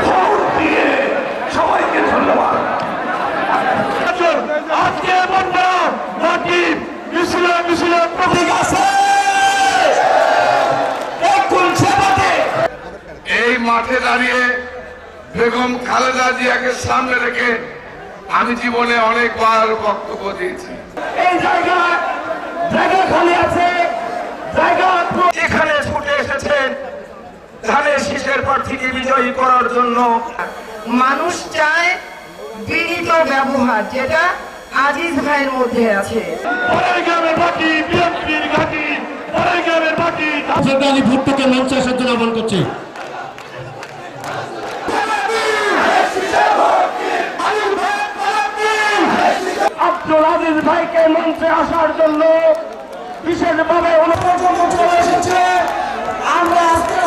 Vote দিয়ে সবাইকে ধন্যবাদ। আজকে মাটি মিছিল প্রতীক আছে। এই মাঠে দাঁড়িয়ে বেগম খালেদা জিয়াকে সামনে রেখে আমি জীবনে অনেকবার বক্তব্য দিয়েছি। এই জায়গা খালি আছে, এখানে ছুটে এসেছেন ধানের শীষের প্রার্থীকে বিজয়ী করার জন্য। মানুষ চায় বিনীত ব্যবহার, যেটা আজিজ ভাইয়ের মধ্যে আছে। ভুট্টোকে মঞ্চে আসার জন্য আহ্বান করছি। আব্দুল আজিজ ভাইকে মঞ্চে আসার জন্য বিশেষভাবে অনুরোধ এসেছে। আমরা আজকে